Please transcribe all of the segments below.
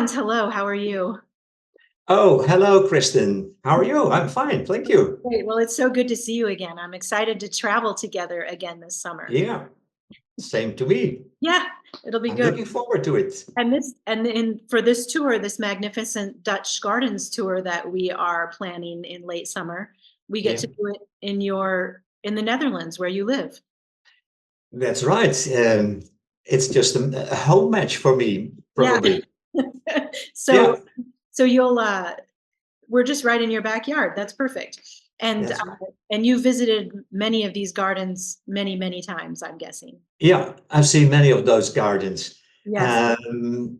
Hans, hello. How are you? Oh, hello, Kristin. How are you? I'm fine, thank you. Great. Well, it's so good to see you again. I'm excited to travel together again this summer. Yeah, same to me. Yeah, it'll be I'm good. looking forward to it. And for this tour, this magnificent Dutch gardens tour that we are planning in late summer, we get Yeah, to do it in the Netherlands where you live. that's right. It's just a home match for me, Yeah. probably. So Yeah, so you'll we're just right in your backyard. That's perfect. And that's right. you visited many of these gardens many, many times, I'm guessing. Yeah, I've seen many of those gardens. Yes. Um,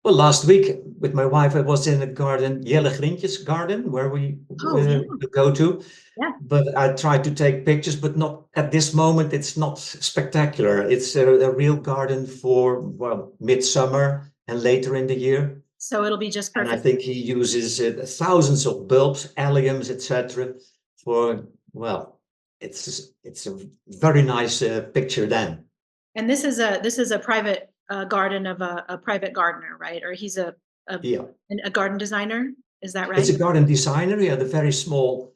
well, last week with my wife, I was in a garden, Jelle Grientjes garden, where we Oh, yeah. go to. Yeah. But I tried to take pictures, but not at this moment. It's not spectacular. It's a real garden for, well, midsummer and later in the year. So it'll be just And I perfect. think he uses thousands of bulbs, alliums, etc. For, well, it's a very nice picture then. And this is a private garden of a private gardener, right? Or he's a Yeah, a garden designer. Is that it's right? a garden designer. He had a very small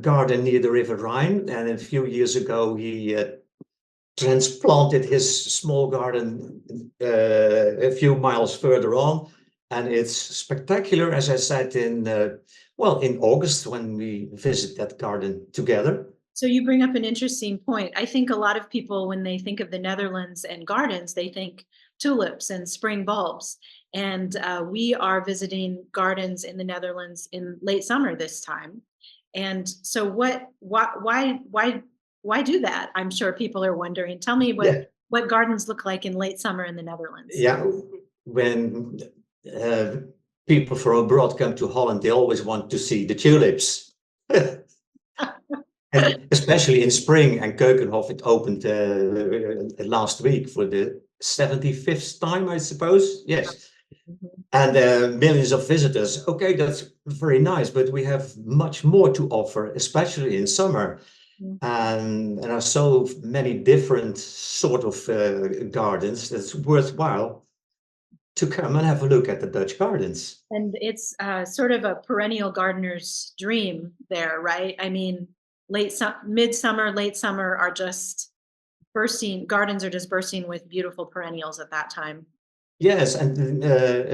garden near the River Rhine, and a few years ago he transplanted his small garden a few miles further on, and it's spectacular, as I said in August when we visit that garden together. So you bring up an interesting point. I think a lot of people, when they think of the Netherlands and gardens, they think tulips and spring bulbs. And we are visiting gardens in the Netherlands in late summer this time. And so, why do that? I'm sure people are wondering. Tell me Yeah, what gardens look like in late summer in the Netherlands. yeah. When uh, people from abroad come to Holland, they always want to see the tulips. And especially in spring, and Keukenhof, it opened last week for the 75th time, I suppose. Yes. Mhm. And millions of visitors. Okay, that's very nice, but we have much more to offer, especially in summer. And there are so many different sort of gardens that's worthwhile to come and have a look at the Dutch gardens. And it's sort of a perennial gardener's dream there, right? I mean, midsummer, late summer are just bursting, gardens are just bursting with beautiful perennials at that time. Yes, and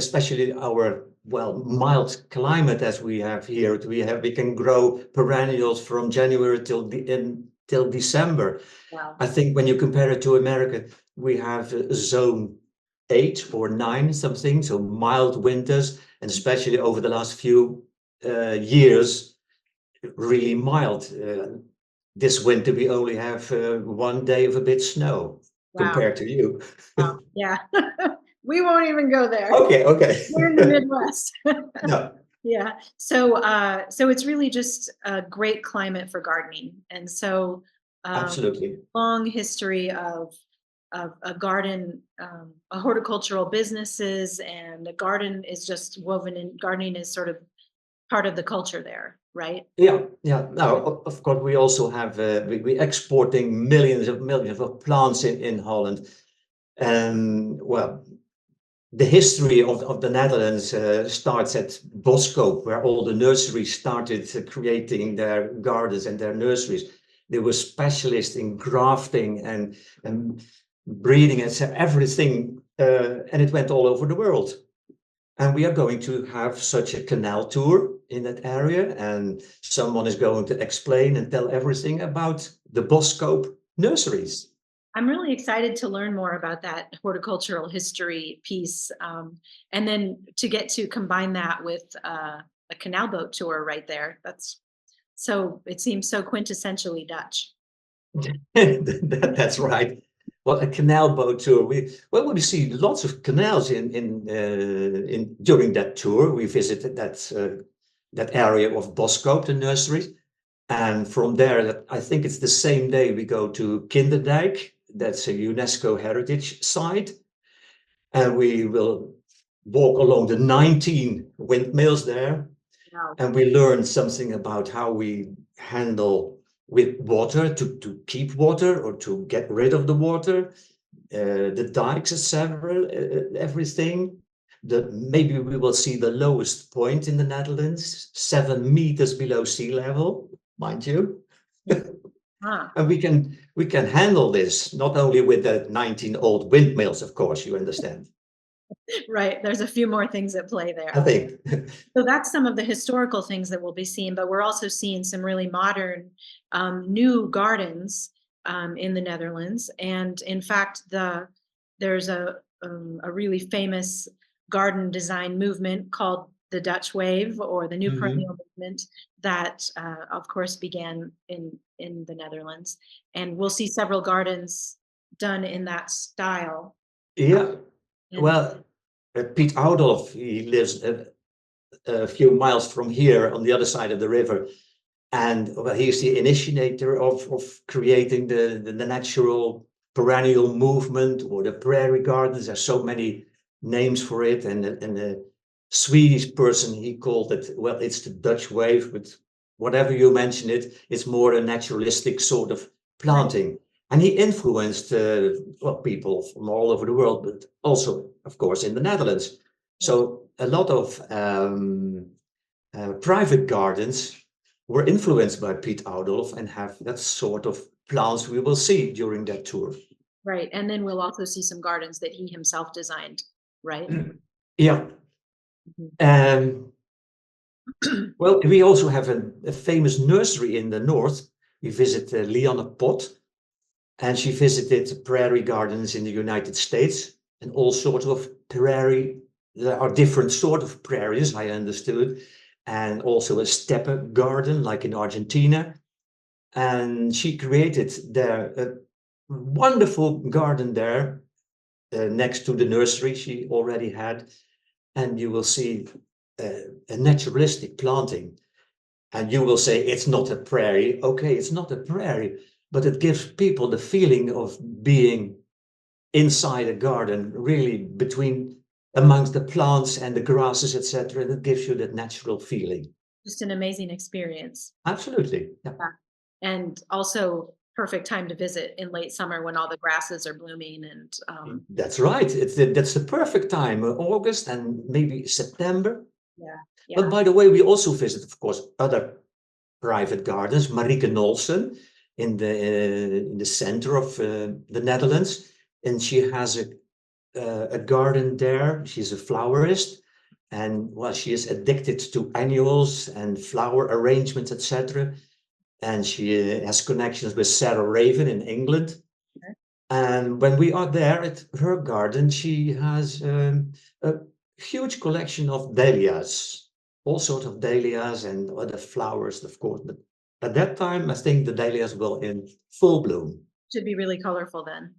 especially our well mild climate as we have here, we can grow perennials from January till December. Wow. I think when you compare it to America, we have zone 8 or 9 something, so mild winters, and especially over the last few years, really mild. This winter we only have one day of a bit snow Wow. compared to you. Wow. Yeah. We won't even go there. Okay, okay. We're in the Midwest. No, Yeah. So it's really just a great climate for gardening. And so um, absolutely. long history of a garden, a horticultural businesses, and the garden is just woven in. Gardening is sort of part of the culture there, right? Yeah, yeah. Now, of course, we also have we exporting millions of plants in Holland, and well, the history of the Netherlands starts at Boskoop, where all the nurseries started creating their gardens and their nurseries. They were specialists in grafting and breeding and so everything, and it went all over the world. And we are going to have such a canal tour in that area, and someone is going to explain and tell everything about the Boskoop nurseries. I'm really excited to learn more about that horticultural history piece, and then to get to combine that with a canal boat tour right there. That's so. It seems so quintessentially Dutch. That's right. Well, a canal boat tour. We see lots of canals in during that tour. We visited that area of Boskoop, the nurseries, and from there, I think it's the same day we go to Kinderdijk. That's a UNESCO heritage site, and we will walk along the 19 windmills there, Wow. and we learn something about how we handle with water to keep water or to get rid of the water, the dikes, etc., everything. maybe we will see the lowest point in the Netherlands, 7 meters below sea level, mind you. Huh. And we can handle this, not only with the 19 old windmills, of course, you understand. Right. There's a few more things at play I there. think. So that's some of the historical things that we'll be seeing, but we're also seeing some really modern, new gardens in the Netherlands. And in fact, there's a really famous garden design movement called the Dutch Wave or the New Mhm. Perennial movement that, of course, began in the Netherlands. And we'll see several gardens done in that style. Yeah, And well, Piet Oudolf, he lives a few miles from here on the other side of the river. And well, he's the initiator of creating the natural perennial movement or the prairie gardens. There's so many names for it. And the Swedish person, he called it, well, it's the Dutch wave, but whatever you mention it, it's more a naturalistic sort of right, planting. And he influenced well, people from all over the world, but also, of course, in the Netherlands. yes. So a lot of private gardens were influenced by Piet Oudolf and have that sort of plants we will see during that tour. Right, and then we'll also see some gardens that he himself designed, right? Yeah. Mhm. Well, we also have a famous nursery in the north. We visit Lianne Pot, and she visited prairie gardens in the United States and all sorts of prairie. There are different sort of prairies, I understood, and also a steppe garden like in Argentina. And she created there a wonderful garden there next to the nursery she already had. And you will see a naturalistic planting. And you will say it's not a prairie. Okay, it's not a prairie, but it gives people the feeling of being inside a garden, really between amongst the plants and the grasses, etc. And it gives you that natural feeling. Just an amazing experience. Absolutely. Yeah. Yeah, and also perfect time to visit in late summer when all the grasses are blooming and, That's right. That's the perfect time, August and maybe September. yeah, But yeah, by the way, we also visit, of course, other private gardens. Marieke Nolsen in the center of the Netherlands, and she has a garden there. She's a flowerist, and well, she is addicted to annuals and flower arrangements, etc. And she has connections with Sarah Raven in England. okay. And when we are there at her garden, she has a huge collection of dahlias, all sorts of dahlias and other flowers, of course. But at that time, I think the dahlias will in full bloom. Should be really colorful then.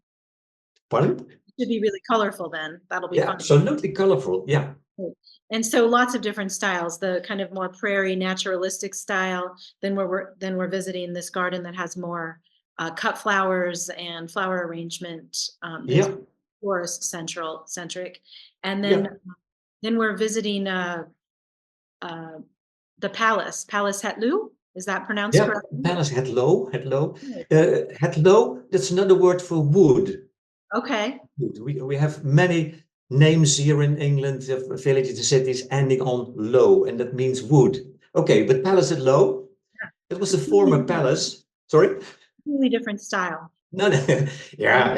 Pardon? Should be really colorful then. That'll be Yeah, fun. absolutely colorful. Yeah. Right. And so lots of different styles, the kind of more prairie naturalistic style. Then we're visiting this garden that has more cut flowers and flower arrangement that's Yeah. forest centric. And Yeah. then we're visiting uh, the Palace Hetlu. Is that pronounced Yeah. correctly? Palace Hetlo, Hetlo. Right. Hetlo, that's another word for wood. Okay. We have many names here in England of villages and cities ending on low, and that means wood. Okay, but Palace at Low, Yeah. it was a former palace. Sorry? Completely different style. No, no. Yeah,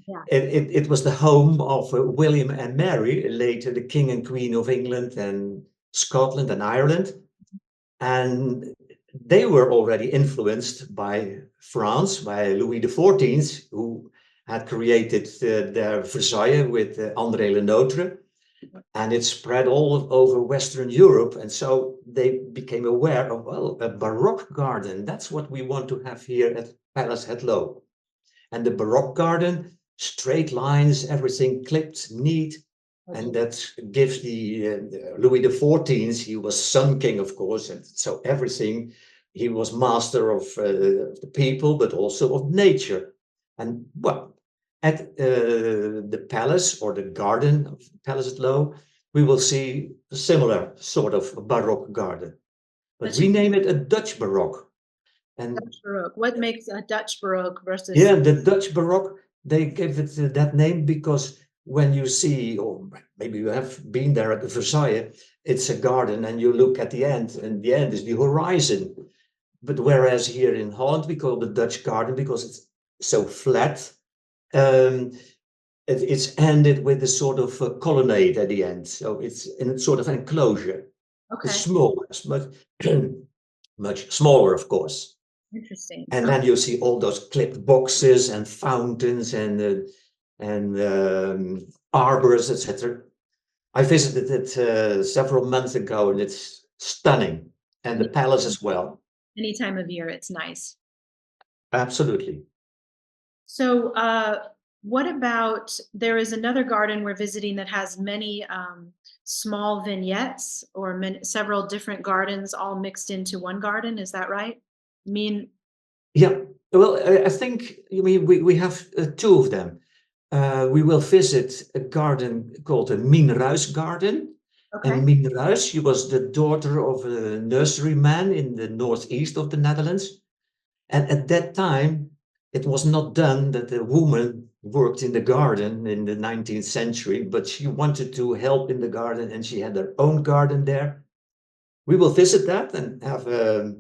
Yeah. it was the home of William and Mary, later the King and Queen of England and Scotland and Ireland. And they were already influenced by France, by Louis XIV, who had created their Versailles with André Le Nôtre, and it spread all over Western Europe. And so they became aware of, well, a Baroque garden. That's what we want to have here at Palace Het Loo. And the Baroque garden, straight lines, everything clipped, neat, and that gives the Louis XIV. He was Sun King, of course, and so everything. He was master of the people, but also of nature. And well, at the palace or the garden of Palace at Low, we will see a similar sort of Baroque garden, but That's we name it a Dutch Baroque. And Dutch Baroque. What makes a Dutch Baroque versus yeah, the Dutch Baroque, they gave it that name because when you see, or maybe you have been there at the Versailles, it's a garden and you look at the end, and the end is the horizon. But whereas here in Holland, we call the Dutch garden because it's so flat. Um, it's ended with a sort of a colonnade at the end. So it's in a sort of enclosure. It's Okay, small, it's much, much smaller, of course. interesting. And Okay. then you see all those clipped boxes and fountains and arbors, etc. I visited it several months ago, and it's stunning, and the palace as well. Any time of year, it's nice. Absolutely. So, what about there is another garden we're visiting that has many small vignettes or several different gardens all mixed into one garden. Is that right? I mean, Yeah. Well, I think we have two of them. We will visit a garden called a Minruis garden. okay. And Minruis, she was the daughter of a nurseryman in the northeast of the Netherlands. And at that time, it was not done that a woman worked in the garden in the 19th century, but she wanted to help in the garden and she had her own garden there. We will visit that and have a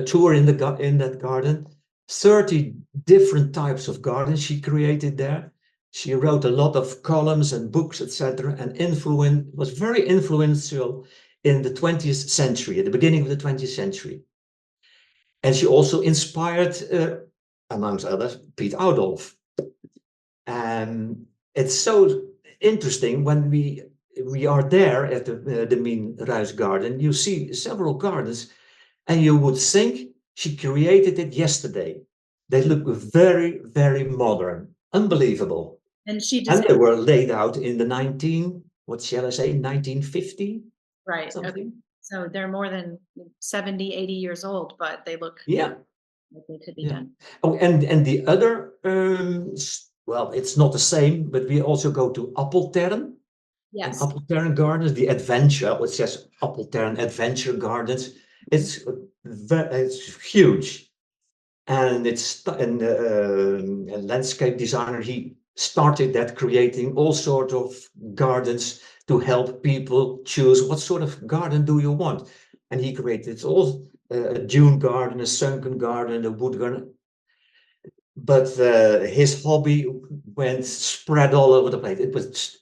tour in in that garden. 30 different types of gardens she created there. She wrote a lot of columns and books, etc., and was very influential in the 20th century, at the beginning of the 20th century. And she also inspired, amongst others, Piet Oudolf. And it's so interesting when we are there at the Mien Ruis Garden. You see several gardens, and you would think she created it yesterday. They look very, very modern, unbelievable. And she just And they were laid out in the what shall I say, 1950 right. Okay. something. So they're more than 70, 80 years old, but they look Yeah. like they could be Yeah. done. Oh, and the other, well, it's not the same, but we also go to Appeltern and Yes. Appeltern Gardens, the adventure. It says Appeltern Adventure Gardens. It's huge, and a landscape designer. He started that, creating all sorts of gardens to help people choose what sort of garden do you want, and he created all. A dune garden, a sunken garden, a wood garden, but his hobby went spread all over the place.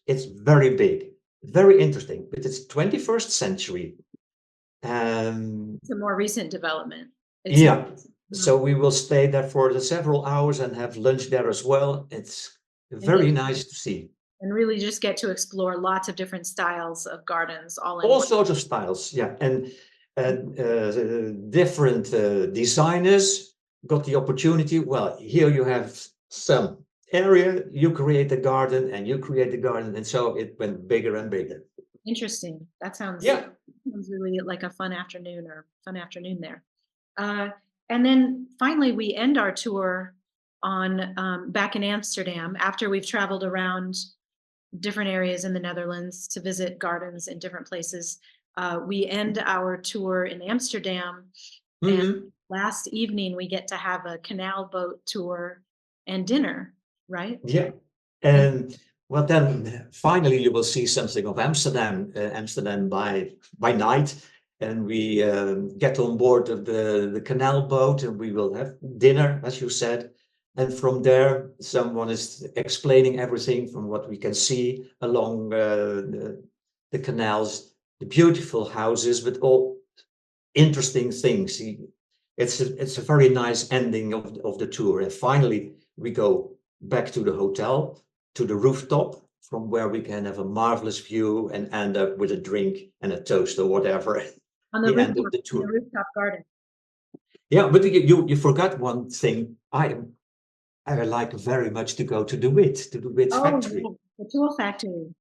It's very big, very interesting, but it's 21st century. It's a more recent development. It's Yeah, Mhm. so we will stay there for the several hours and have lunch there as well. It's and get very nice to see and really just get to explore lots of different styles of gardens all in all one. sorts of styles. Yeah, and different designers got the opportunity. Well, here you have some area, you create a garden, and you create a garden, and so it went bigger and bigger. Interesting. That Yeah. sounds really like a fun afternoon there. Uh, and then finally, we end our tour on back in Amsterdam after we've traveled around different areas in the Netherlands to visit gardens in different places. We end our tour in Amsterdam, and Hmm. last evening we get to have a canal boat tour and dinner, right? Yeah. And And well, then finally you will see something of Amsterdam, Amsterdam by night, and we get on board of the canal boat, and we will have dinner, as you said. And from there, someone is explaining everything from what we can see along the canals, the beautiful houses, but all interesting things. It's a very nice ending of the tour. And finally, we go back to the hotel, to the rooftop, from where we can have a marvelous view and end up with a drink and a toast or whatever at on the end of the the tour. rooftop garden. Yeah, but you forgot one thing. I like very much to go to the wit Oh, factory. yeah, the tool factory.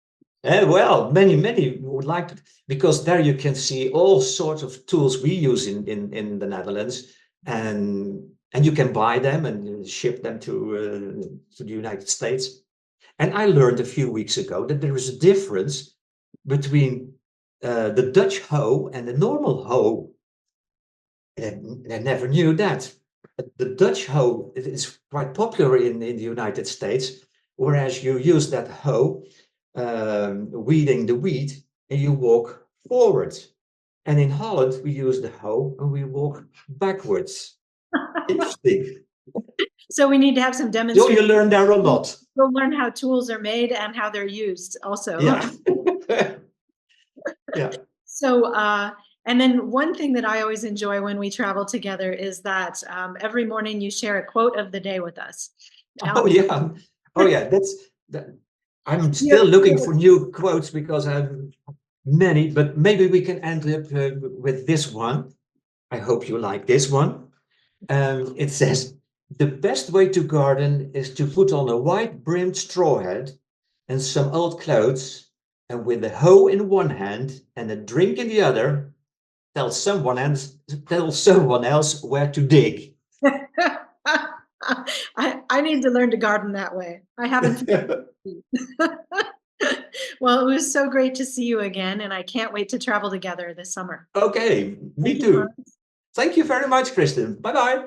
Well, many would like to, because there you can see all sorts of tools we use in the Netherlands, and you can buy them and ship them to the United States. And I learned a few weeks ago that there is a difference between the Dutch hoe and the normal hoe. I never knew that. The Dutch hoe is quite popular in the United States, whereas you use that hoe, weeding the wheat, and you walk forward. And in Holland, we use the hoe and we walk backwards. Interesting. So we need to have some So you demonstration. learn there a lot. We'll learn how tools are made and how they're used also. Yeah. Yeah. So, and then one thing that I always enjoy when we travel together is that every morning you share a quote of the day with us. Oh yeah. Oh yeah. That's that. I'm You still looking for new quotes because I have many, but maybe we can end up with this one. I hope you like this one. It says, the best way to garden is to put on a wide-brimmed straw hat and some old clothes, and with a hoe in one hand and a drink in the other, tell someone else where to dig. I need to learn to garden that way. I haven't. Well, it was so great to see you again, and I can't wait to travel together this summer. Okay, me Thank you, too. Hans. Thank you very much, Kristin. Bye-bye.